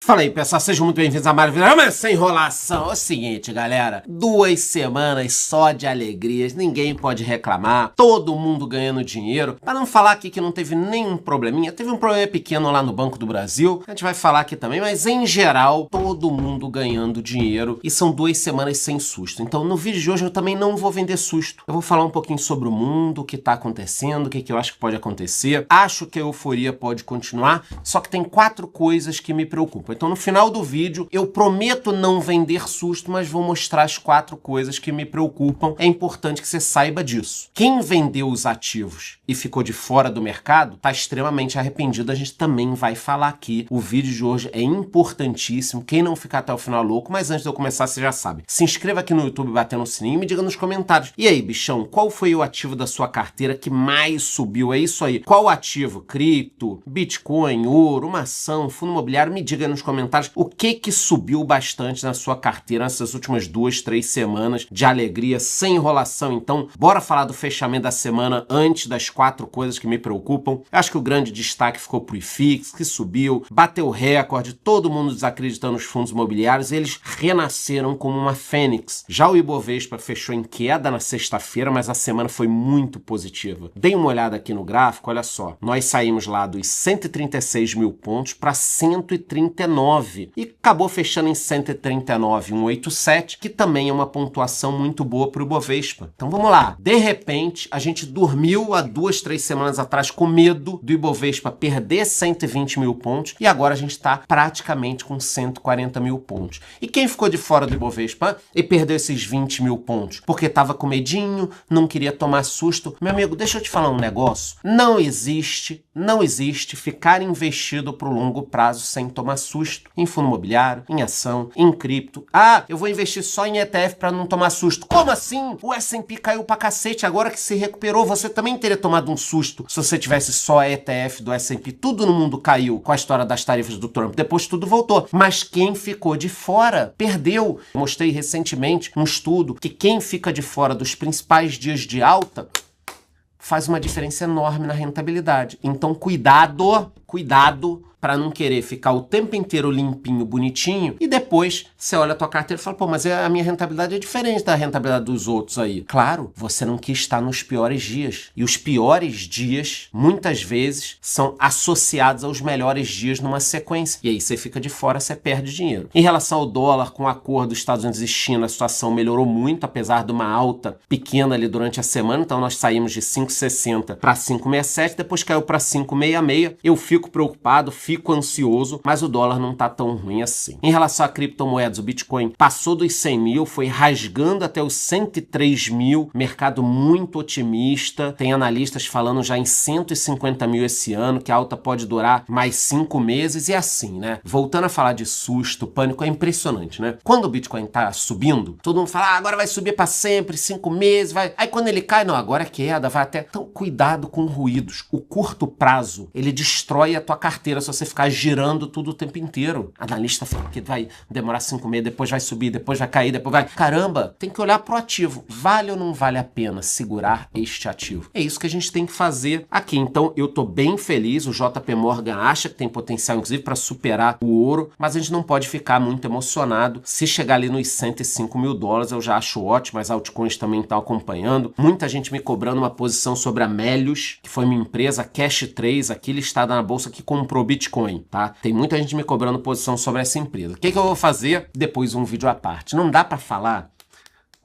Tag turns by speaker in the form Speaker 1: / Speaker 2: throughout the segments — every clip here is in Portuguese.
Speaker 1: Fala aí, pessoal, sejam muito bem-vindos a Maravilha, mas sem enrolação. É o seguinte, galera, 2 semanas só de alegrias, ninguém pode reclamar, todo mundo ganhando dinheiro. Para não falar aqui que não teve nenhum probleminha, teve um problema pequeno lá no Banco do Brasil, a gente vai falar aqui também, mas em geral, todo mundo ganhando dinheiro e são 2 semanas sem susto. Então no vídeo de hoje eu também não vou vender susto, eu vou falar um pouquinho sobre o mundo, o que tá acontecendo, o que eu acho que pode acontecer. Acho que a euforia pode continuar, só que tem 4 coisas que me preocupam. Então no final do vídeo eu prometo não vender susto, mas vou mostrar as 4 coisas que me preocupam. É importante que você saiba disso. Quem vendeu os ativos e ficou de fora do mercado está extremamente arrependido. A gente também vai falar aqui. O vídeo de hoje é importantíssimo. Quem não ficar até o final louco, mas antes de eu começar você já sabe. Se inscreva aqui no YouTube batendo o sininho e me diga nos comentários. E aí, bichão, qual foi o ativo da sua carteira que mais subiu? É isso aí. Qual ativo? Cripto, Bitcoin, ouro, uma ação, fundo imobiliário? Me diga nos comentários o que subiu bastante na sua carteira nessas últimas 2, 3 semanas de alegria, sem enrolação. Então, bora falar do fechamento da semana antes das 4 coisas que me preocupam. Eu acho que o grande destaque ficou pro IFIX, que subiu, bateu recorde, todo mundo desacreditando nos fundos imobiliários, eles renasceram como uma fênix. Já o Ibovespa fechou em queda na sexta-feira, mas a semana foi muito positiva. Dê uma olhada aqui no gráfico, olha só. Nós saímos lá dos 136 mil pontos para 139 e acabou fechando em 139,187, que também é uma pontuação muito boa para o Ibovespa. Então vamos lá. De repente, a gente dormiu há 2, 3 semanas atrás com medo do Ibovespa perder 120 mil pontos e agora a gente está praticamente com 140 mil pontos. E quem ficou de fora do Ibovespa e perdeu esses 20 mil pontos? Porque estava com medinho, não queria tomar susto. Meu amigo, deixa eu te falar um negócio. Não existe ficar investido para o longo prazo sem tomar susto. Em fundo imobiliário, em ação, em cripto. Ah, eu vou investir só em ETF para não tomar susto. Como assim? O S&P caiu pra cacete, agora que se recuperou, você também teria tomado um susto se você tivesse só ETF do S&P. Tudo no mundo caiu com a história das tarifas do Trump. Depois tudo voltou. Mas quem ficou de fora perdeu. Mostrei recentemente um estudo que quem fica de fora dos principais dias de alta faz uma diferença enorme na rentabilidade. Então cuidado para não querer ficar o tempo inteiro limpinho, bonitinho, e depois você olha a tua carteira e fala, pô, mas a minha rentabilidade é diferente da rentabilidade dos outros aí. Claro, você não quis estar nos piores dias. E os piores dias, muitas vezes, são associados aos melhores dias numa sequência. E aí você fica de fora, você perde dinheiro. Em relação ao dólar, com o acordo dos Estados Unidos e China, a situação melhorou muito, apesar de uma alta pequena ali durante a semana. Então nós saímos de 5,60 para 5,67, depois caiu para 5,66. Eu fico preocupado, fico ansioso, mas o dólar não tá tão ruim assim. Em relação a criptomoedas, o Bitcoin passou dos 100 mil, foi rasgando até os 103 mil, mercado muito otimista, tem analistas falando já em 150 mil esse ano, que a alta pode durar mais 5 meses e assim, né? Voltando a falar de susto, pânico, é impressionante, né? Quando o Bitcoin tá subindo, todo mundo fala, agora vai subir para sempre, 5 meses, vai... Aí quando ele cai, não, agora é queda, vai até... Então, cuidado com ruídos. O curto prazo, ele destrói a tua carteira se você ficar girando tudo o tempo inteiro. Analista fala que vai demorar 5 meses, depois vai subir, depois vai cair, depois vai... Caramba, tem que olhar pro ativo. Vale ou não vale a pena segurar este ativo? É isso que a gente tem que fazer aqui. Então, eu tô bem feliz. O JP Morgan acha que tem potencial, inclusive, para superar o ouro, mas a gente não pode ficar muito emocionado. Se chegar ali nos 105 mil dólares, eu já acho ótimo, mas altcoins também estão acompanhando. Muita gente me cobrando uma posição sobre a Melius, que foi uma empresa Cash 3, aqui listada na bolsa, que comprou Bitcoin, tá? Tem muita gente me cobrando posição sobre essa empresa. O que eu vou fazer? Depois um vídeo à parte. Não dá pra falar...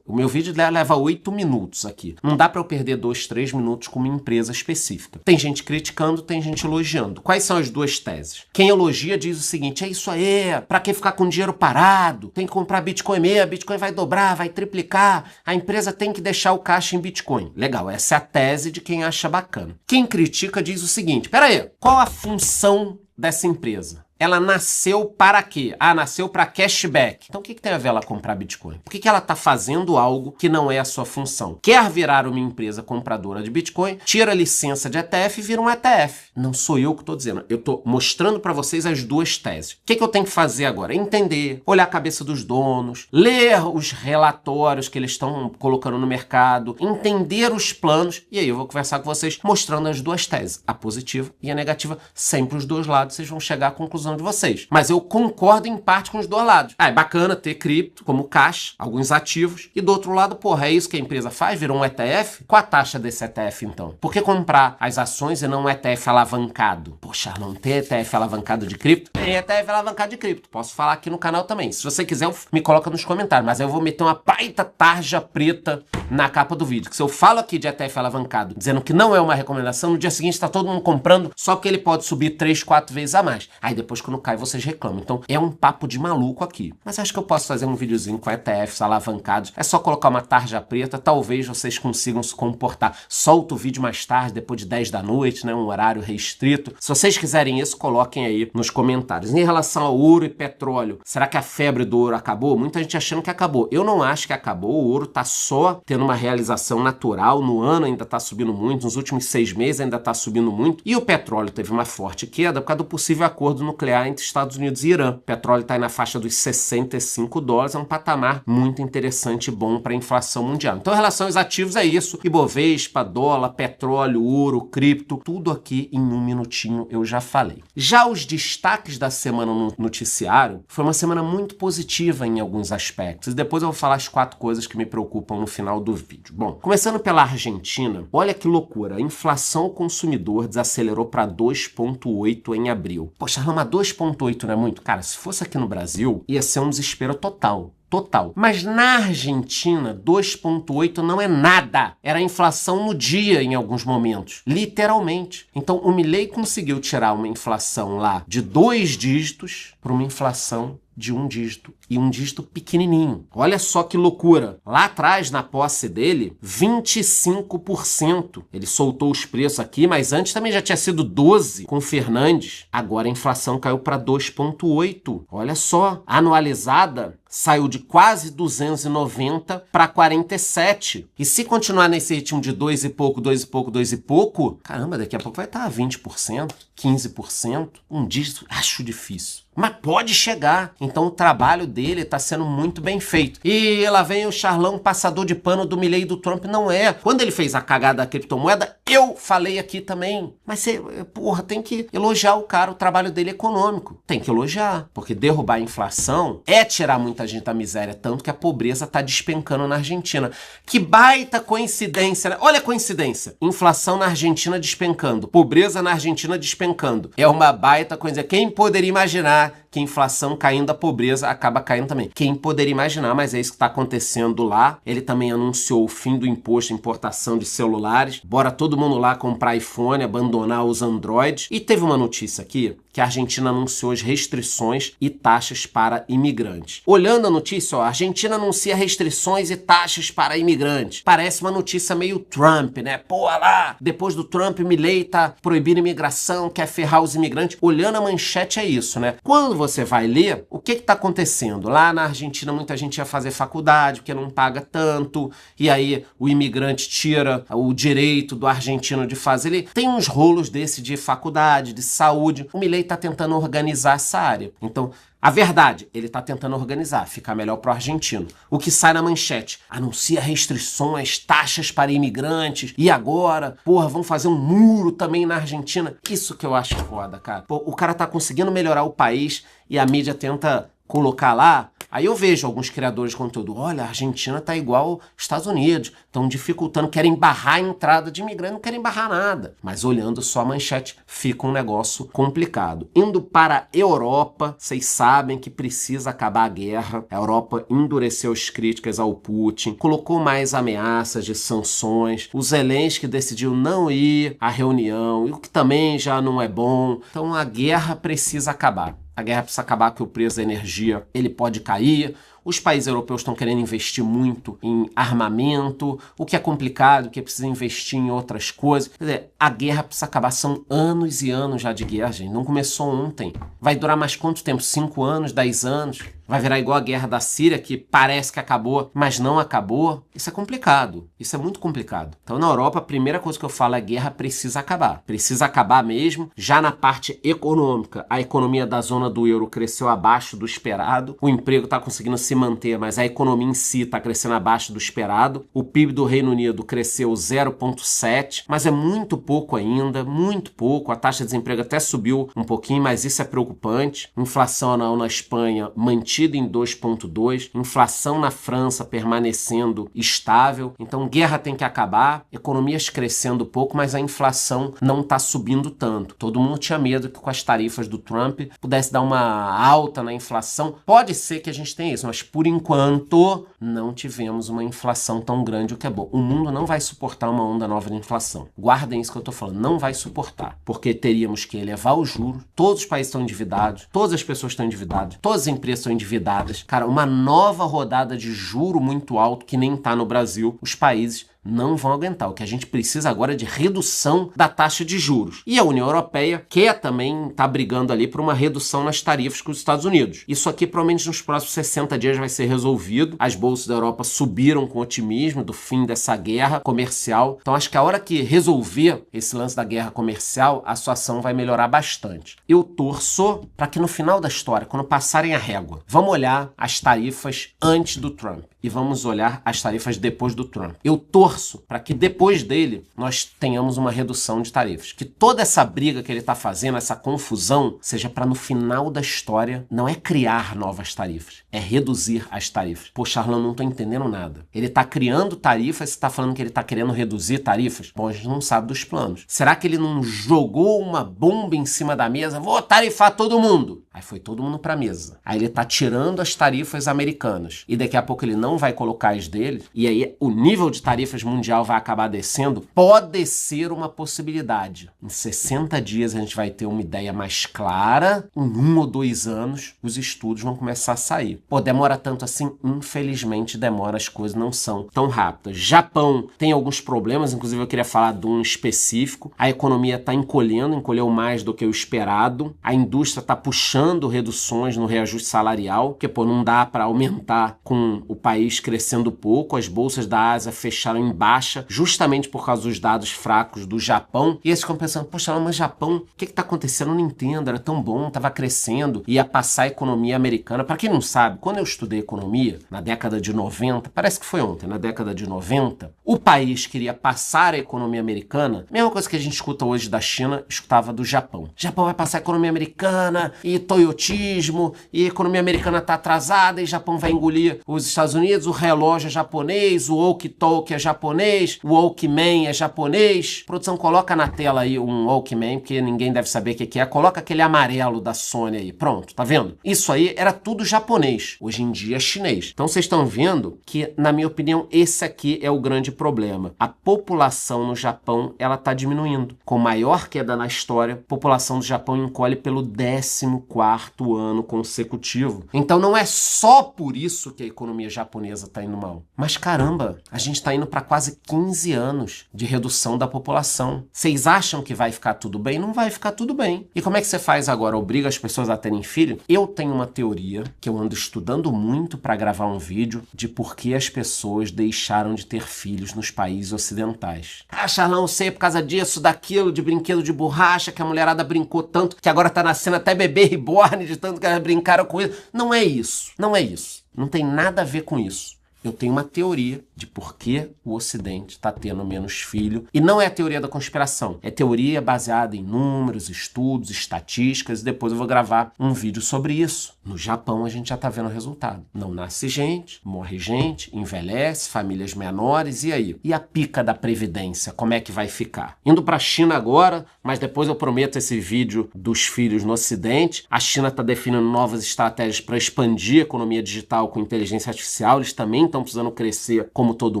Speaker 1: O meu vídeo leva 8 minutos aqui. Não dá para eu perder 2, 3 minutos com uma empresa específica. Tem gente criticando, tem gente elogiando. Quais são as duas teses? Quem elogia diz o seguinte, é isso aí, para que ficar com dinheiro parado? Tem que comprar Bitcoin mesmo, Bitcoin vai dobrar, vai triplicar, a empresa tem que deixar o caixa em Bitcoin. Legal, essa é a tese de quem acha bacana. Quem critica diz o seguinte, peraí, qual a função dessa empresa? Ela nasceu para quê? Ah, nasceu para cashback. Então o que tem a ver ela comprar Bitcoin? Por que ela está fazendo algo que não é a sua função? Quer virar uma empresa compradora de Bitcoin, tira a licença de ETF e vira um ETF. Não sou eu que estou dizendo. Eu estou mostrando para vocês as duas teses. O que eu tenho que fazer agora? Entender, olhar a cabeça dos donos, ler os relatórios que eles estão colocando no mercado, entender os planos, e aí eu vou conversar com vocês mostrando as duas teses, a positiva e a negativa, sempre os dois lados. Vocês vão chegar à conclusão conclusão de vocês. Mas eu concordo em parte com os dois lados. É bacana ter cripto como caixa, alguns ativos, e do outro lado, porra, é isso que a empresa faz? Virou um ETF? Qual a taxa desse ETF, então? Por que comprar as ações e não um ETF alavancado? Poxa, não tem ETF alavancado de cripto? Tem ETF alavancado de cripto. Posso falar aqui no canal também. Se você quiser, me coloca nos comentários, mas eu vou meter uma baita tarja preta na capa do vídeo, que se eu falo aqui de ETF alavancado, dizendo que não é uma recomendação, no dia seguinte tá todo mundo comprando, só porque ele pode subir 3, 4 vezes a mais. Aí depois quando cai vocês reclamam. Então é um papo de maluco aqui. Mas acho que eu posso fazer um videozinho com ETFs alavancados. É só colocar uma tarja preta, talvez vocês consigam se comportar. Solto o vídeo mais tarde, depois de 10 da noite, né? Um horário restrito. Se vocês quiserem isso, coloquem aí nos comentários. Em relação ao ouro e petróleo, será que a febre do ouro acabou? Muita gente achando que acabou. Eu não acho que acabou. O ouro tá só tendo uma realização natural. No ano ainda tá subindo muito, nos últimos 6 meses ainda tá subindo muito. E o petróleo teve uma forte queda por causa do possível acordo nuclear entre Estados Unidos e Irã. O petróleo tá aí na faixa dos $65, é um patamar muito interessante e bom para a inflação mundial. Então, em relação aos ativos é isso. Ibovespa, dólar, petróleo, ouro, cripto, tudo aqui em um minutinho eu já falei. Já os destaques da semana no noticiário, foi uma semana muito positiva em alguns aspectos. E depois eu vou falar as 4 coisas que me preocupam no final do vídeo. Bom, começando pela Argentina, olha que loucura. A inflação ao consumidor desacelerou para 2,8 em abril. Poxa, mas 2,8 não é muito? Cara, se fosse aqui no Brasil, ia ser um desespero total. Total. Mas na Argentina, 2,8 não é nada. Era a inflação no dia em alguns momentos. Literalmente. Então o Milei conseguiu tirar uma inflação lá de 2 dígitos para uma inflação de 1 dígito. E 1 dígito pequenininho. Olha só que loucura. Lá atrás, na posse dele, 25%. Ele soltou os preços aqui, mas antes também já tinha sido 12% com o Fernandes. Agora a inflação caiu para 2,8%. Olha só. Anualizada, saiu de quase 290 para 47. E se continuar nesse ritmo de 2 e pouco, 2 e pouco, 2 e pouco, caramba, daqui a pouco vai estar a 20%, 15%. 1 dígito, acho difícil. Mas pode chegar. Então o trabalho dele está sendo muito bem feito. E lá vem o charlão passador de pano do Milei e do Trump. Não é. Quando ele fez a cagada da criptomoeda, eu falei aqui também. Mas você, porra, tem que elogiar o cara, o trabalho dele econômico. Tem que elogiar. Porque derrubar a inflação é tirar muita gente da miséria. Tanto que a pobreza está despencando na Argentina. Que baita coincidência, né? Olha a coincidência. Inflação na Argentina despencando. Pobreza na Argentina despencando. É uma baita coincidência. Quem poderia imaginar que a inflação caindo, a pobreza acaba caindo também. Quem poderia imaginar, mas é isso que está acontecendo lá. Ele também anunciou o fim do imposto de importação de celulares. Bora todo mundo lá comprar iPhone, abandonar os Androids. E teve uma notícia aqui que a Argentina anunciou as restrições e taxas para imigrantes. Olhando a notícia, ó, a Argentina anuncia restrições e taxas para imigrantes. Parece uma notícia meio Trump, né? Pô, lá, depois do Trump, Milei tá proibindo imigração, quer ferrar os imigrantes. Olhando a manchete é isso, né? Quando você vai ler, o que tá acontecendo? Lá na Argentina, muita gente ia fazer faculdade, porque não paga tanto, e aí o imigrante tira o direito do argentino de fazer. Ele tem uns rolos desse de faculdade, de saúde. O Milei tá tentando organizar essa área. Então, a verdade, ele tá tentando organizar, ficar melhor pro argentino. O que sai na manchete, anuncia restrições, taxas para imigrantes, e agora, porra, vão fazer um muro também na Argentina. Isso que eu acho foda, cara. Pô, o cara tá conseguindo melhorar o país e a mídia tenta colocar lá. Aí eu vejo alguns criadores de conteúdo, olha, a Argentina tá igual aos Estados Unidos, estão dificultando, querem barrar a entrada de imigrante, não querem barrar nada. Mas olhando só a manchete, fica um negócio complicado. Indo para a Europa, vocês sabem que precisa acabar a guerra. A Europa endureceu as críticas ao Putin, colocou mais ameaças de sanções. O Zelensky decidiu não ir à reunião, o que também já não é bom. Então a guerra precisa acabar. A guerra precisa acabar, que o preço da energia ele pode cair. Os países europeus estão querendo investir muito em armamento, o que é complicado, o que precisa investir em outras coisas. Quer dizer, a guerra precisa acabar. São anos e anos já de guerra, gente. Não começou ontem. Vai durar mais quanto tempo? 5 anos, 10 anos? Vai virar igual a guerra da Síria, que parece que acabou, mas não acabou. Isso é complicado. Isso é muito complicado. Então, na Europa, a primeira coisa que eu falo é: a guerra precisa acabar. Precisa acabar mesmo. Já na parte econômica, a economia da zona do euro cresceu abaixo do esperado. O emprego está conseguindo se manter, mas a economia em si está crescendo abaixo do esperado. O PIB do Reino Unido cresceu 0,7, mas é muito pouco ainda, muito pouco. A taxa de desemprego até subiu um pouquinho, mas isso é preocupante. Inflação anual na Espanha mantida em 2,2. Inflação na França permanecendo estável. Então, guerra tem que acabar. Economias crescendo pouco, mas a inflação não está subindo tanto. Todo mundo tinha medo que com as tarifas do Trump pudesse dar uma alta na inflação. Pode ser que a gente tenha isso, mas por enquanto não tivemos uma inflação tão grande, o que é bom. O mundo não vai suportar uma onda nova de inflação. Guardem isso que eu tô falando, não vai suportar, porque teríamos que elevar os juros, todos os países estão endividados, todas as pessoas estão endividadas, todas as empresas estão endividadas. Cara, uma nova rodada de juro muito alto que nem tá no Brasil, os países não vão aguentar. O que a gente precisa agora é de redução da taxa de juros. E a União Europeia quer também estar brigando ali por uma redução nas tarifas com os Estados Unidos. Isso aqui provavelmente nos próximos 60 dias vai ser resolvido. As bolsas da Europa subiram com otimismo do fim dessa guerra comercial. Então acho que a hora que resolver esse lance da guerra comercial, a situação vai melhorar bastante. Eu torço para que no final da história, quando passarem a régua, vamos olhar as tarifas antes do Trump e vamos olhar as tarifas depois do Trump. Eu torço para que depois dele nós tenhamos uma redução de tarifas. Que toda essa briga que ele está fazendo, essa confusão, seja para no final da história não é criar novas tarifas, é reduzir as tarifas. Pô, Charlão, não tô entendendo nada. Ele está criando tarifas, você está falando que ele está querendo reduzir tarifas? Bom, a gente não sabe dos planos. Será que ele não jogou uma bomba em cima da mesa? Vou tarifar todo mundo. Aí foi todo mundo para a mesa. Aí ele está tirando as tarifas americanas. E daqui a pouco ele não vai colocar as dele. E aí o nível de tarifas mundial vai acabar descendo. Pode ser uma possibilidade. Em 60 dias a gente vai ter uma ideia mais clara. Em 1 ou 2 anos os estudos vão começar a sair. Pô, demora tanto assim? Infelizmente demora, as coisas não são tão rápidas. Japão tem alguns problemas, inclusive eu queria falar de um específico. A economia está encolheu mais do que o esperado. A indústria está puxando reduções no reajuste salarial, porque pô, não dá para aumentar com o país crescendo pouco. As bolsas da Ásia fecharam em baixa, justamente por causa dos dados fracos do Japão. E eles ficam pensando, poxa, mas Japão, o que está acontecendo? Eu não entendo, era tão bom, estava crescendo, ia passar a economia americana. Para quem não sabe, quando eu estudei economia, na década de 90, parece que foi ontem, na década de 90, o país queria passar a economia americana, mesma coisa que a gente escuta hoje da China, escutava do Japão. Japão vai passar a economia americana, e toyotismo, e a economia americana está atrasada, e Japão vai engolir os Estados Unidos, o relógio é japonês, o walkie-talkie é japonês, o Walkman é japonês. Produção, coloca na tela aí um Walkman, porque ninguém deve saber o que é. Coloca aquele amarelo da Sony aí. Pronto, tá vendo? Isso aí era tudo japonês. Hoje em dia é chinês. Então vocês estão vendo que, na minha opinião, esse aqui é o grande problema. A população no Japão, ela tá diminuindo. Com maior queda na história, a população do Japão encolhe pelo 14º ano consecutivo. Então não é só por isso que a economia japonesa tá indo mal. Mas caramba, a gente tá indo para quase 15 anos de redução da população. Vocês acham que vai ficar tudo bem? Não vai ficar tudo bem. E como é que você faz agora? Obriga as pessoas a terem filho? Eu tenho uma teoria que eu ando estudando muito para gravar um vídeo de por que as pessoas deixaram de ter filhos nos países ocidentais. Ah, Charlão, eu sei por causa disso, daquilo, de brinquedo de borracha, que a mulherada brincou tanto, que agora tá nascendo até bebê reborn, de tanto que elas brincaram com isso. Não é isso. Não é isso. Não tem nada a ver com isso. Eu tenho uma teoria de por que o Ocidente está tendo menos filho. E não é a teoria da conspiração. É teoria baseada em números, estudos, estatísticas. E depois eu vou gravar um vídeo sobre isso. No Japão a gente já está vendo o resultado. Não nasce gente, morre gente, envelhece, famílias menores. E aí? E a pica da Previdência? Como é que vai ficar? Indo para a China agora, mas depois eu prometo esse vídeo dos filhos no Ocidente. A China está definindo novas estratégias para expandir a economia digital com inteligência artificial. Eles também estão precisando crescer como todo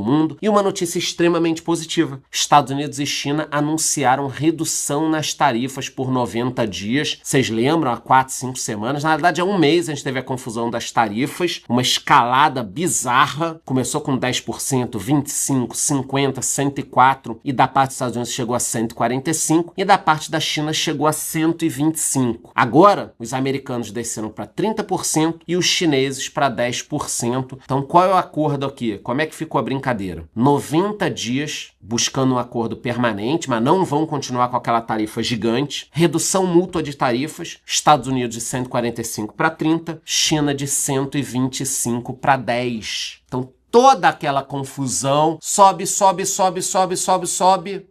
Speaker 1: mundo. E uma notícia extremamente positiva. Estados Unidos e China anunciaram redução nas tarifas por 90 dias. Vocês lembram? Há 4, 5 semanas. Na verdade, há um mês a gente teve a confusão das tarifas. Uma escalada bizarra. Começou com 10%, 25%, 50%, 104%. E da parte dos Estados Unidos chegou a 145%. E da parte da China chegou a 125%. Agora, os americanos desceram para 30% e os chineses para 10%. Então, qual é o acordo aqui? Como é que ficou a brincadeira? 90 dias buscando um acordo permanente, mas não vão continuar com aquela tarifa gigante. Redução mútua de tarifas, Estados Unidos de 145 para 30, China de 125 para 10. Então, toda aquela confusão, sobe,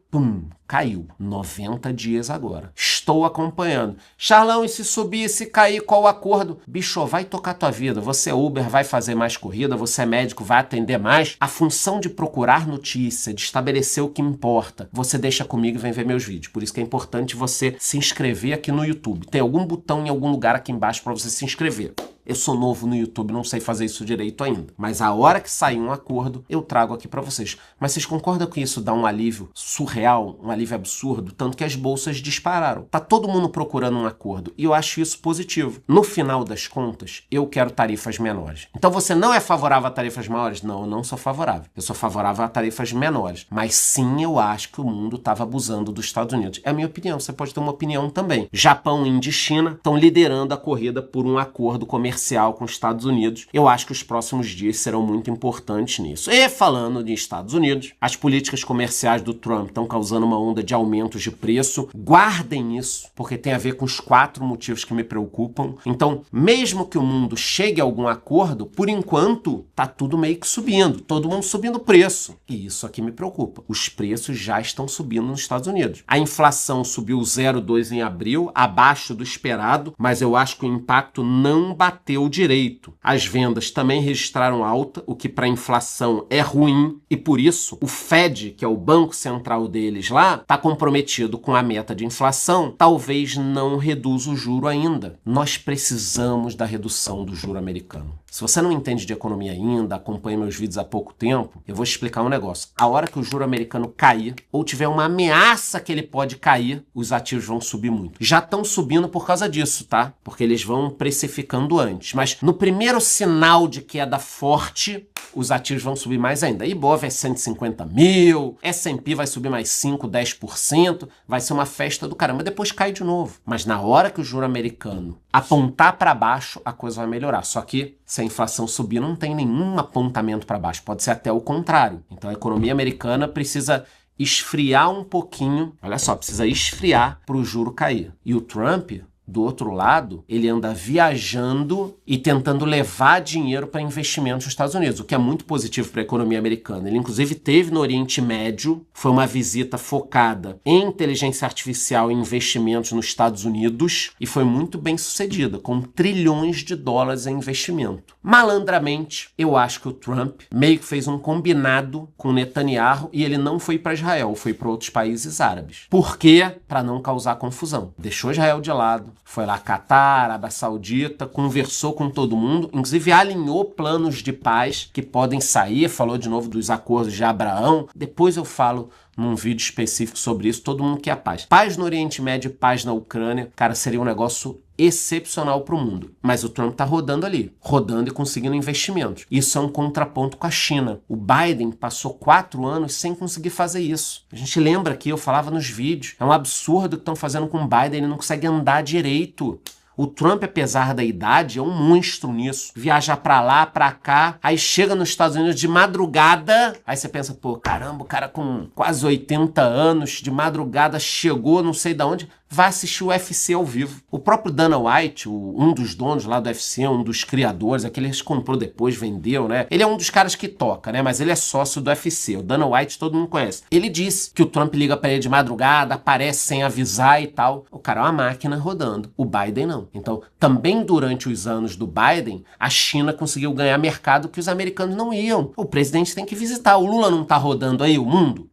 Speaker 1: pum, caiu. 90 dias agora. Estou acompanhando. Charlão, e se subir, e se cair, qual o acordo? Bicho, vai tocar tua vida. Você é Uber, vai fazer mais corrida, você é médico, vai atender mais. A função de procurar notícia, de estabelecer o que importa, você deixa comigo e vem ver meus vídeos. Por isso que é importante você se inscrever aqui no YouTube. Tem algum botão em algum lugar aqui embaixo para você se inscrever. Eu sou novo no YouTube, não sei fazer isso direito ainda. Mas a hora que sair um acordo, eu trago aqui para vocês. Mas vocês concordam que isso dá um alívio surreal, um alívio absurdo? Tanto que as bolsas dispararam. Tá todo mundo procurando um acordo. E eu acho isso positivo. No final das contas, eu quero tarifas menores. Então você não é favorável a tarifas maiores? Não, eu não sou favorável. Eu sou favorável a tarifas menores. Mas sim, eu acho que o mundo estava abusando dos Estados Unidos. É a minha opinião. Você pode ter uma opinião também. Japão, Índia e China estão liderando a corrida por um acordo comercial com os Estados Unidos. Eu acho que os próximos dias serão muito importantes nisso. E falando de Estados Unidos, as políticas comerciais do Trump estão causando uma onda de aumentos de preço. Guardem isso, porque tem a ver com os 4 motivos que me preocupam. Então, mesmo que o mundo chegue a algum acordo, por enquanto, tá tudo meio que subindo. Todo mundo subindo o preço. E isso aqui me preocupa. Os preços já estão subindo nos Estados Unidos. A inflação subiu 0,2 em abril, abaixo do esperado, mas eu acho que o impacto não bateu direito. As vendas também registraram alta, o que para a inflação é ruim, e por isso o Fed, que é o banco central deles lá, está comprometido com a meta de inflação, talvez não reduza o juro ainda. Nós precisamos da redução do juro americano. Se você não entende de economia ainda, acompanha meus vídeos há pouco tempo, eu vou te explicar um negócio. A hora que o juro americano cair, ou tiver uma ameaça que ele pode cair, os ativos vão subir muito. Já estão subindo por causa disso, tá? Porque eles vão precificando antes. Mas no primeiro sinal de queda forte, os ativos vão subir mais ainda. Ibov é 150 mil, S&P vai subir mais 5, 10%, vai ser uma festa do caramba. Depois cai de novo. Mas na hora que o juro americano apontar para baixo, a coisa vai melhorar. Só que se a inflação subir, não tem nenhum apontamento para baixo. Pode ser até o contrário. Então a economia americana precisa esfriar um pouquinho. Olha só, precisa esfriar para o juro cair. E o Trump, do outro lado, ele anda viajando e tentando levar dinheiro para investimentos nos Estados Unidos, o que é muito positivo para a economia americana. Ele, inclusive, teve no Oriente Médio, foi uma visita focada em inteligência artificial e investimentos nos Estados Unidos, e foi muito bem sucedida, com trilhões de dólares em investimento. Malandramente, eu acho que o Trump meio que fez um combinado com o Netanyahu e ele não foi para Israel, foi para outros países árabes. Por quê? Para não causar confusão. Deixou Israel de lado, foi lá Catar, Arábia Saudita, conversou com todo mundo, inclusive alinhou planos de paz que podem sair, falou de novo dos acordos de Abraão. Depois eu falo num vídeo específico sobre isso, todo mundo quer paz. Paz no Oriente Médio, paz na Ucrânia, cara, seria um negócio excepcional para o mundo. Mas o Trump tá rodando ali, rodando e conseguindo investimentos. Isso é um contraponto com a China. O Biden passou 4 anos sem conseguir fazer isso. A gente lembra que eu falava nos vídeos, é um absurdo o que estão fazendo com o Biden, ele não consegue andar direito. O Trump, apesar da idade, é um monstro nisso. Viaja pra lá, pra cá, aí chega nos Estados Unidos de madrugada, aí você pensa, pô, caramba, o cara com quase 80 anos, de madrugada, chegou não sei de onde, vai assistir o UFC ao vivo. O próprio Dana White, um dos donos lá do UFC, um dos criadores, aquele que comprou depois, vendeu, né? Ele é um dos caras que toca, né? Mas ele é sócio do UFC. O Dana White todo mundo conhece. Ele disse que o Trump liga pra ele de madrugada, aparece sem avisar e tal. O cara é uma máquina rodando. O Biden não. Então, também durante os anos do Biden, a China conseguiu ganhar mercado que os americanos não iam. O presidente tem que visitar. O Lula não tá rodando aí o mundo?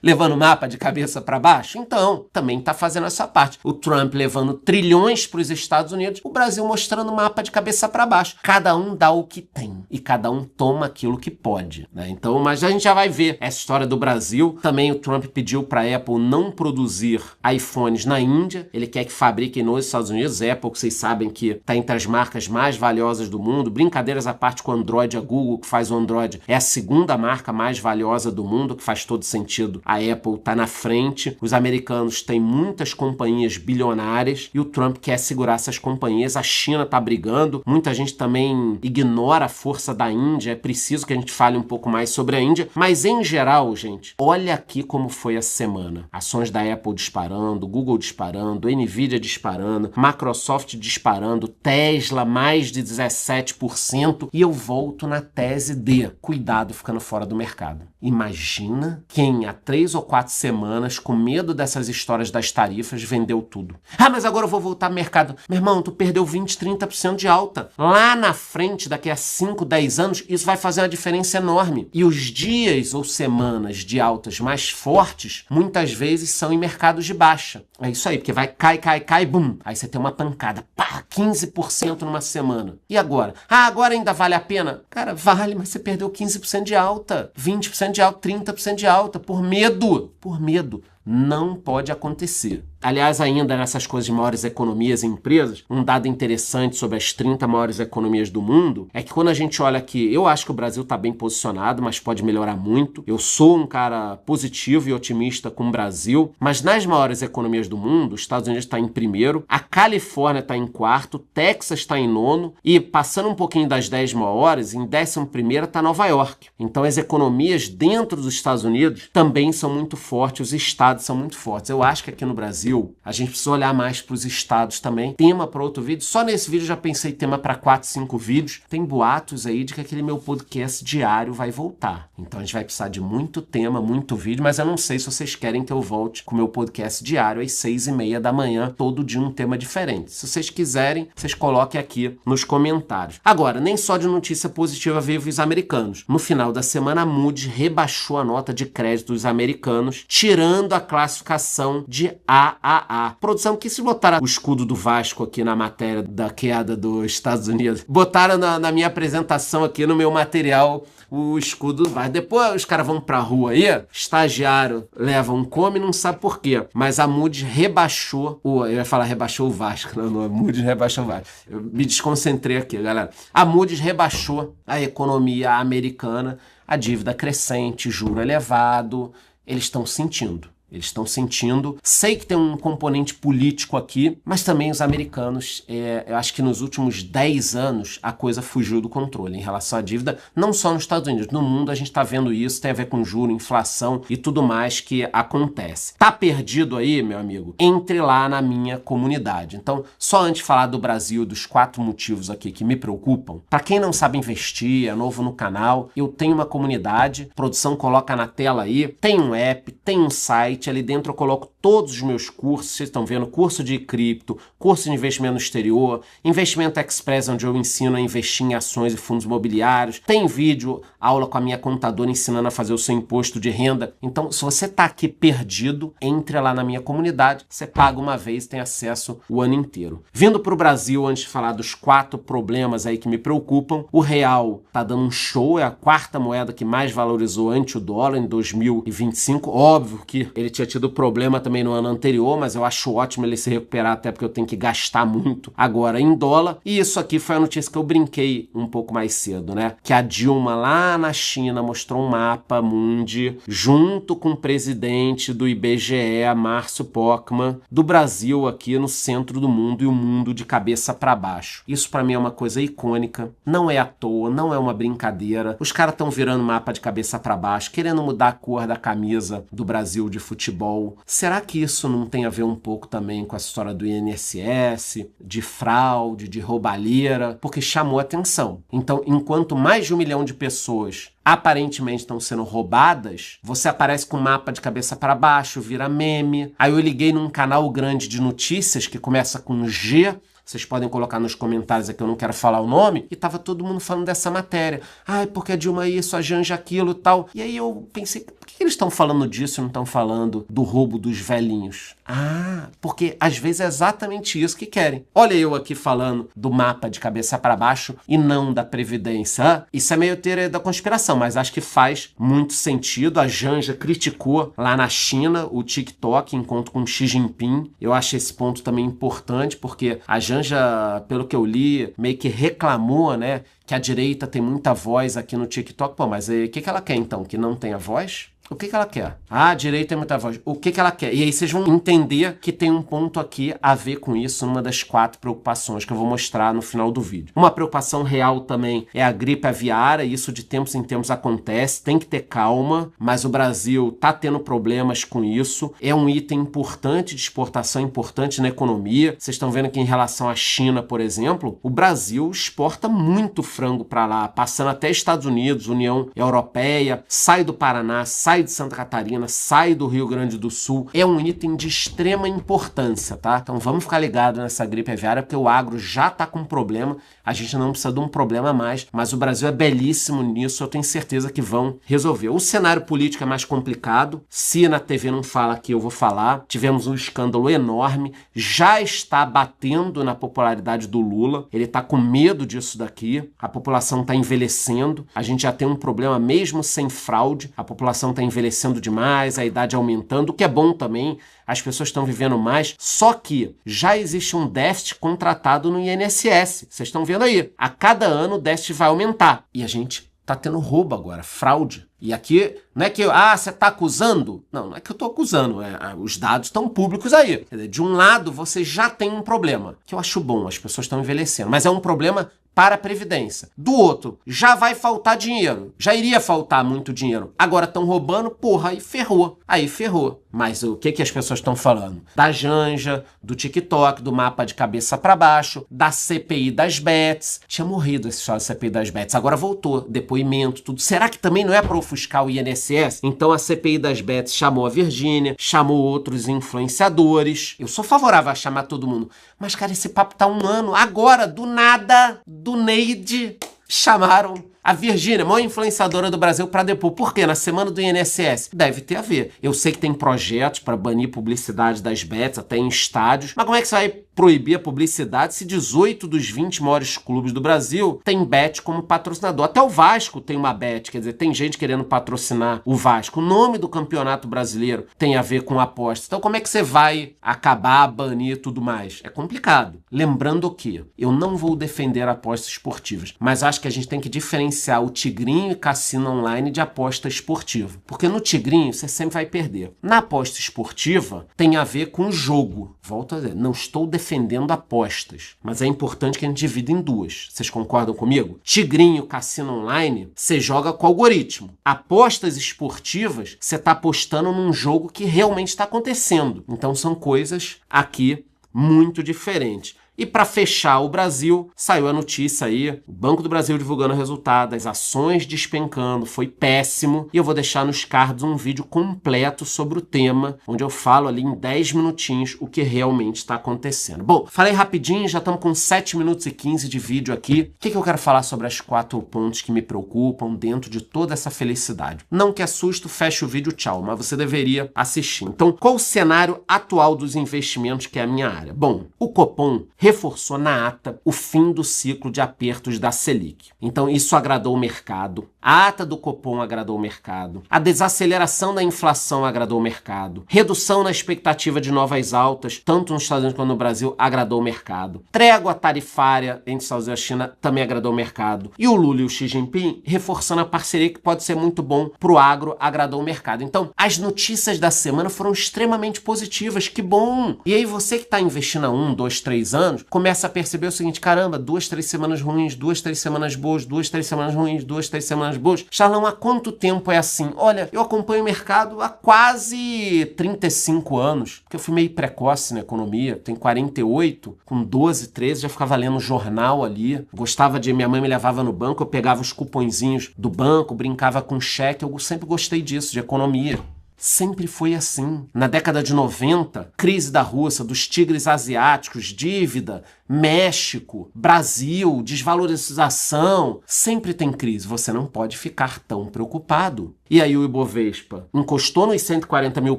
Speaker 1: levando o mapa de cabeça para baixo? Então, também está fazendo essa parte. O Trump levando trilhões para os Estados Unidos, o Brasil mostrando o mapa de cabeça para baixo. Cada um dá o que tem e cada um toma aquilo que pode, né? Então, mas a gente já vai ver essa história do Brasil. Também o Trump pediu para a Apple não produzir iPhones na Índia. Ele quer que fabriquem nos Estados Unidos. Apple, que vocês sabem que está entre as marcas mais valiosas do mundo. Brincadeiras à parte com o Android, a Google, que faz o Android, é a segunda marca mais valiosa do mundo, que faz todo sentido. A Apple está na frente. Os americanos têm muitas companhias bilionárias e o Trump quer segurar essas companhias. A China está brigando. Muita gente também ignora a força da Índia. É preciso que a gente fale um pouco mais sobre a Índia. Mas, em geral, gente, olha aqui como foi a semana. Ações da Apple disparando, Google disparando, Nvidia disparando, Microsoft disparando, Tesla mais de 17%. E eu volto na tese de cuidado ficando fora do mercado. Imagina quem há 3 ou 4 semanas, com medo dessas histórias das tarifas, vendeu tudo. Ah, mas agora eu vou voltar ao mercado. Meu irmão, tu perdeu 20, 30% de alta. Lá na frente, daqui a 5, 10 anos, isso vai fazer uma diferença enorme. E os dias ou semanas de altas mais fortes, muitas vezes são em mercados de baixa. É isso aí, porque vai cai, bum. Aí você tem uma pancada, pá, 15% numa semana. E agora? Ah, agora ainda vale a pena? Cara, vale, mas você perdeu 15% de alta, 20% de alta, 30% de alta, por medo. Por medo. Não pode acontecer. Aliás, ainda nessas coisas de maiores economias e empresas, um dado interessante sobre as 30 maiores economias do mundo é que quando a gente olha aqui, eu acho que o Brasil está bem posicionado, mas pode melhorar muito. Eu sou um cara positivo e otimista com o Brasil, mas nas maiores economias do mundo, os Estados Unidos está em primeiro, a Califórnia está em quarto, Texas está em nono e, passando um pouquinho das 10 maiores, em 11º está Nova York. Então, as economias dentro dos Estados Unidos também são muito fortes, os estados são muito fortes. Eu acho que aqui no Brasil a gente precisa olhar mais para os estados também. Tema para outro vídeo. Só nesse vídeo já pensei tema para 4, 5 vídeos. Tem boatos aí de que aquele meu podcast diário vai voltar. Então a gente vai precisar de muito tema, muito vídeo, mas eu não sei se vocês querem que eu volte com o meu podcast diário às 6h30 da manhã, todo dia um tema diferente. Se vocês quiserem, vocês coloquem aqui nos comentários. Agora, nem só de notícia positiva veio os americanos. No final da semana, a Moody's rebaixou a nota de crédito dos americanos, tirando a classificação de AAA. Produção, que se botaram o escudo do Vasco aqui na matéria da queda dos Estados Unidos, botaram na minha apresentação aqui no meu material o escudo do Vasco. Depois os caras vão pra rua aí, estagiário leva um come, não sabe por quê. Mas a Moody's rebaixou, eu ia falar rebaixou o Vasco, não, a Moody's rebaixou o Vasco. Eu me desconcentrei aqui, galera. A Moody's rebaixou a economia americana, a dívida crescente, juro elevado, eles estão sentindo. Eles estão sentindo. Sei que tem um componente político aqui, mas também os americanos, eu acho que nos últimos 10 anos a coisa fugiu do controle em relação à dívida, não só nos Estados Unidos, no mundo a gente está vendo isso, tem a ver com juro, inflação e tudo mais que acontece. Tá perdido aí, meu amigo? Entre lá na minha comunidade. Então, só antes de falar do Brasil, dos 4 motivos aqui que me preocupam, para quem não sabe investir, é novo no canal, eu tenho uma comunidade, a produção coloca na tela aí, tem um app, tem um site, ali dentro eu coloco todos os meus cursos, vocês estão vendo, curso de cripto, curso de investimento no exterior, investimento express, onde eu ensino a investir em ações e fundos imobiliários, tem vídeo, aula com a minha contadora ensinando a fazer o seu imposto de renda. Então, se você está aqui perdido, entre lá na minha comunidade, você paga uma vez e tem acesso o ano inteiro. Vindo para o Brasil, antes de falar dos 4 problemas aí que me preocupam, o real tá dando um show, é a 4ª moeda que mais valorizou ante o dólar em 2025, óbvio que ele tinha tido problema também no ano anterior, mas eu acho ótimo ele se recuperar, até porque eu tenho que gastar muito agora em dólar. E isso aqui foi a notícia que eu brinquei um pouco mais cedo, né? Que a Dilma lá na China mostrou um mapa mundi junto com o presidente do IBGE, Márcio Pockmann, do Brasil aqui no centro do mundo e o mundo de cabeça para baixo. Isso para mim é uma coisa icônica, não é à toa, não é uma brincadeira. Os caras estão virando mapa de cabeça para baixo, querendo mudar a cor da camisa do Brasil de futebol. Será que isso não tem a ver um pouco também com a história do INSS, de fraude, de roubalheira? Porque chamou atenção. Então, enquanto mais de 1 milhão de pessoas aparentemente estão sendo roubadas, você aparece com o mapa de cabeça para baixo, vira meme. Aí eu liguei num canal grande de notícias que começa com G, vocês podem colocar nos comentários aqui, eu não quero falar o nome, e tava todo mundo falando dessa matéria. Ai, porque a Dilma isso, a Janja aquilo e tal. E aí eu pensei, por que eles estão falando disso e não estão falando do roubo dos velhinhos? Ah, porque às vezes é exatamente isso que querem. Olha eu aqui falando do mapa de cabeça para baixo e não da Previdência. Isso é meio teoria da conspiração, mas acho que faz muito sentido. A Janja criticou lá na China o TikTok, encontro com Xi Jinping. Eu acho esse ponto também importante, porque a Janja, pelo que eu li, meio que reclamou, né, que a direita tem muita voz aqui no TikTok. Pô, mas o que ela quer então? Que não tenha voz? O que ela quer? Ah, a direita tem muita voz. O que ela quer? E aí vocês vão entender que tem um ponto aqui a ver com isso, numa das 4 preocupações que eu vou mostrar no final do vídeo. Uma preocupação real também é a gripe aviária, isso de tempos em tempos acontece, tem que ter calma, mas o Brasil tá tendo problemas com isso. É um item importante de exportação, importante na economia. Vocês estão vendo que em relação à China, por exemplo, o Brasil exporta muito frango para lá, passando até Estados Unidos, União Europeia, sai do Paraná, sai de Santa Catarina, sai do Rio Grande do Sul, é um item de extrema importância, tá? Então vamos ficar ligados nessa gripe aviária, porque o agro já tá com problema, a gente não precisa de um problema a mais, mas o Brasil é belíssimo nisso, eu tenho certeza que vão resolver. O cenário político é mais complicado, se na TV não fala aqui, eu vou falar. Tivemos um escândalo enorme, já está batendo na popularidade do Lula, ele tá com medo disso daqui, a população tá envelhecendo, a gente já tem um problema mesmo sem fraude, a população tá envelhecendo demais, a idade aumentando, o que é bom também, as pessoas estão vivendo mais, só que já existe um déficit contratado no INSS, vocês estão vendo aí, a cada ano o déficit vai aumentar, e a gente tá tendo roubo agora, fraude. E aqui, não é que, você tá acusando? Não, não é que eu tô acusando, os dados estão públicos aí. Quer dizer, de um lado, você já tem um problema, que eu acho bom, as pessoas estão envelhecendo, mas é um problema para a Previdência. Do outro, já vai faltar dinheiro, já iria faltar muito dinheiro. Agora estão roubando, porra, aí ferrou. Aí ferrou. Mas o que as pessoas estão falando? Da Janja, do TikTok, do mapa de cabeça para baixo, da CPI das bets. Tinha morrido esse história da CPI das bets, agora voltou, depoimento, tudo. Será que também não é para ofuscar o INSS? Então a CPI das bets chamou a Virgínia, chamou outros influenciadores. Eu sou favorável a chamar todo mundo. Mas, cara, esse papo tá um ano. Agora, do nada, do Neide, chamaram a Virgínia, maior influenciadora do Brasil, para depor. Por quê? Na semana do INSS. Deve ter a ver. Eu sei que tem projetos para banir publicidade das bets, até em estádios. Mas como é que você vai proibir a publicidade se 18 dos 20 maiores clubes do Brasil tem bet como patrocinador? Até o Vasco tem uma bet, quer dizer, tem gente querendo patrocinar o Vasco. O nome do campeonato brasileiro tem a ver com apostas. Então como é que você vai acabar, banir e tudo mais? É complicado. Lembrando que eu não vou defender apostas esportivas, mas acho que a gente tem que diferenciar o tigrinho e cassino online de aposta esportiva. Porque no tigrinho você sempre vai perder. Na aposta esportiva tem a ver com o jogo. Volto a dizer, não estou defendendo apostas, mas é importante que a gente divida em duas. Vocês concordam comigo? Tigrinho, cassino online, você joga com algoritmo. Apostas esportivas, você está apostando num jogo que realmente está acontecendo. Então são coisas aqui muito diferentes. E para fechar o Brasil, saiu a notícia aí, o Banco do Brasil divulgando o resultado, as ações despencando, foi péssimo. E eu vou deixar nos cards um vídeo completo sobre o tema, onde eu falo ali em 10 minutinhos o que realmente está acontecendo. Bom, falei rapidinho, já estamos com 7 minutos e 15 de vídeo aqui. O que eu quero falar sobre as 4 pontos que me preocupam dentro de toda essa felicidade? Não quer susto, fecha o vídeo, tchau, mas você deveria assistir. Então, qual o cenário atual dos investimentos, que é a minha área? Bom, o Copom reforçou na ata o fim do ciclo de apertos da Selic. Então isso agradou o mercado, a ata do Copom agradou o mercado, a desaceleração da inflação agradou o mercado, redução na expectativa de novas altas, tanto nos Estados Unidos quanto no Brasil, agradou o mercado, trégua tarifária entre os Estados Unidos e a China também agradou o mercado, e o Lula e o Xi Jinping reforçando a parceria, que pode ser muito bom para o agro, agradou o mercado. Então as notícias da semana foram extremamente positivas, que bom! E aí você que está investindo há 1, 2, 3 anos, começa a perceber o seguinte, caramba, 2, 3 semanas ruins, 2, 3 semanas boas, 2, 3 semanas ruins, 2, 3 semanas boas. Charlão, há quanto tempo é assim? Olha, eu acompanho o mercado há quase 35 anos, porque eu fui meio precoce na economia, tenho 48, com 12, 13, já ficava lendo jornal ali, gostava de, minha mãe me levava no banco, eu pegava os cupõezinhos do banco, brincava com cheque, eu sempre gostei disso, de economia. Sempre foi assim. Na década de 90, crise da Rússia, dos tigres asiáticos, dívida, México, Brasil, desvalorização, sempre tem crise. Você não pode ficar tão preocupado. E aí o Ibovespa encostou nos 140 mil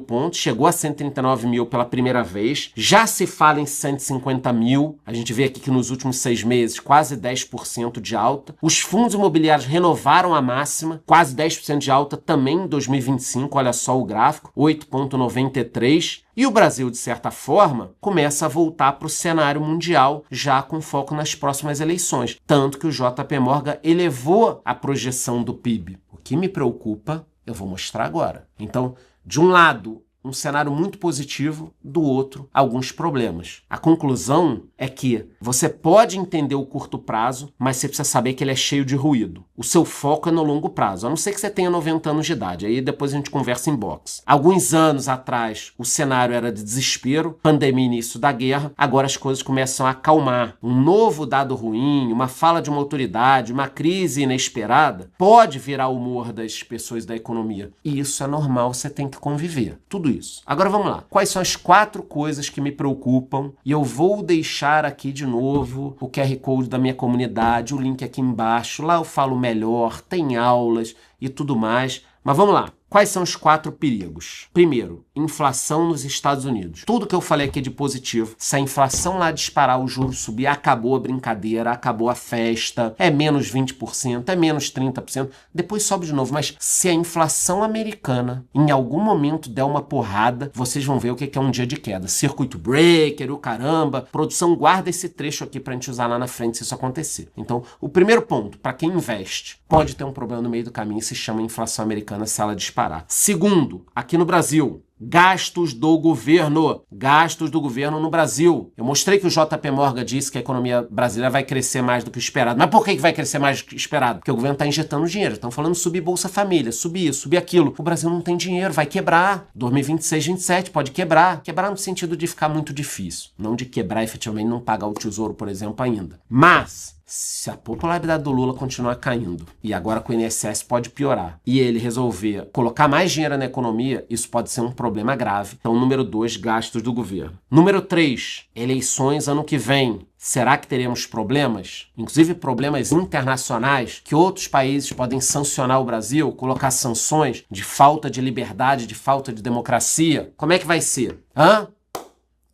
Speaker 1: pontos, chegou a 139 mil pela primeira vez, já se fala em 150 mil, a gente vê aqui que nos últimos 6 meses quase 10% de alta. Os fundos imobiliários renovaram a máxima, quase 10% de alta também em 2025, olha só o gráfico, 8,93%. E o Brasil, de certa forma, começa a voltar para o cenário mundial, já com foco nas próximas eleições. Tanto que o JP Morgan elevou a projeção do PIB. O que me preocupa, eu vou mostrar agora. Então, de um lado, um cenário muito positivo, do outro, alguns problemas. A conclusão é que você pode entender o curto prazo, mas você precisa saber que ele é cheio de ruído. O seu foco é no longo prazo, a não ser que você tenha 90 anos de idade, aí depois a gente conversa em box. Alguns anos atrás, o cenário era de desespero, pandemia e início da guerra, agora as coisas começam a acalmar. Um novo dado ruim, uma fala de uma autoridade, uma crise inesperada, pode virar o humor das pessoas da economia. E isso é normal, você tem que conviver. Tudo isso. Agora vamos lá. Quais são as 4 coisas que me preocupam? E eu vou deixar aqui de novo o QR Code da minha comunidade, o link aqui embaixo. Lá eu falo melhor, tem aulas e tudo mais. Mas vamos lá. Quais são os 4 perigos? Primeiro, inflação nos Estados Unidos. Tudo que eu falei aqui de positivo, se a inflação lá disparar, o juro subir, acabou a brincadeira, acabou a festa, é menos 20%, é menos 30%, depois sobe de novo. Mas se a inflação americana em algum momento der uma porrada, vocês vão ver o que é um dia de queda. Circuit breaker, o caramba. Produção, guarda esse trecho aqui pra gente usar lá na frente se isso acontecer. Então, o primeiro ponto, para quem investe, pode ter um problema no meio do caminho, se chama inflação americana se ela disparar. Segundo, aqui no Brasil, gastos do governo. Gastos do governo no Brasil. Eu mostrei que o JP Morgan disse que a economia brasileira vai crescer mais do que o esperado. Mas por que vai crescer mais do que o esperado? Porque o governo está injetando dinheiro. Estão falando subir Bolsa Família, subir isso, subir aquilo. O Brasil não tem dinheiro, vai quebrar. 2026, 2027 pode quebrar. Quebrar no sentido de ficar muito difícil. Não de quebrar efetivamente, não pagar o tesouro, por exemplo, ainda. Mas se a popularidade do Lula continuar caindo, e agora com o INSS pode piorar, e ele resolver colocar mais dinheiro na economia, isso pode ser um problema grave. Então, número 2, gastos do governo. Número 3, eleições ano que vem. Será que teremos problemas? Inclusive problemas internacionais, que outros países podem sancionar o Brasil, colocar sanções de falta de liberdade, de falta de democracia? Como é que vai ser?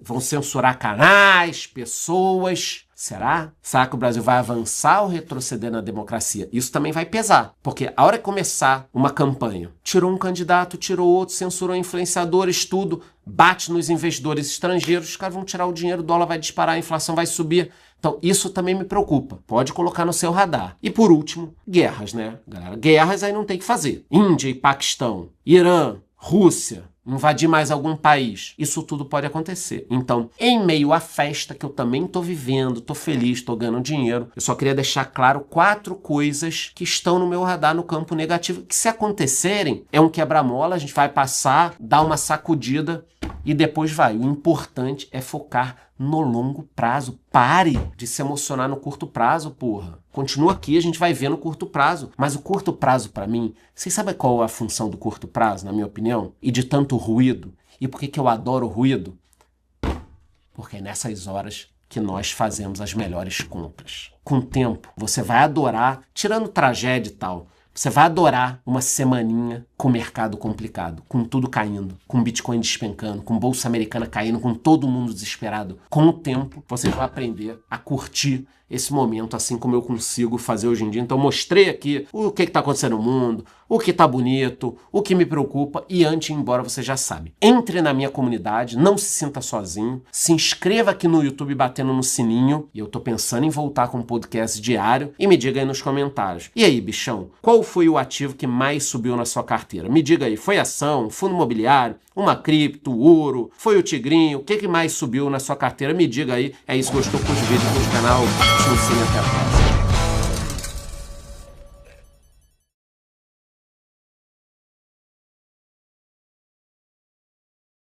Speaker 1: Vão censurar canais, pessoas. Será? Será que o Brasil vai avançar ou retroceder na democracia? Isso também vai pesar, porque a hora que começar uma campanha, tirou um candidato, tirou outro, censurou influenciadores, tudo, bate nos investidores estrangeiros, os caras vão tirar o dinheiro, o dólar vai disparar, a inflação vai subir. Então, isso também me preocupa. Pode colocar no seu radar. E por último, guerras, né, galera? Guerras aí não tem o que fazer. Índia e Paquistão, Irã, Rússia, invadir mais algum país. Isso tudo pode acontecer. Então, em meio à festa que eu também tô vivendo, tô feliz, tô ganhando dinheiro, eu só queria deixar claro 4 coisas que estão no meu radar no campo negativo, que se acontecerem, é um quebra-mola, a gente vai passar, dar uma sacudida e depois vai. O importante é focar no longo prazo. Pare de se emocionar no curto prazo, porra. Continua aqui, a gente vai ver no curto prazo. Mas o curto prazo, pra mim, vocês sabem qual é a função do curto prazo, na minha opinião? E de tanto ruído? E por que eu adoro o ruído? Porque é nessas horas que nós fazemos as melhores compras. Com o tempo, você vai adorar, tirando tragédia e tal, você vai adorar uma semaninha com o mercado complicado, com tudo caindo, com Bitcoin despencando, com Bolsa Americana caindo, com todo mundo desesperado. Com o tempo, você vai aprender a curtir esse momento, assim como eu consigo fazer hoje em dia. Então, mostrei aqui o que está acontecendo no mundo, o que está bonito, o que me preocupa, e antes de ir embora, você já sabe. Entre na minha comunidade, não se sinta sozinho, se inscreva aqui no YouTube batendo no sininho, e eu tô pensando em voltar com um podcast diário, e me diga aí nos comentários. E aí, bichão, qual foi o ativo que mais subiu na sua carteira? Me diga aí, foi ação, fundo imobiliário, uma cripto, ouro, foi o tigrinho, o que mais subiu na sua carteira? Me diga aí. É isso, gostou? Curte o vídeo, curte o canal, continue até a próxima.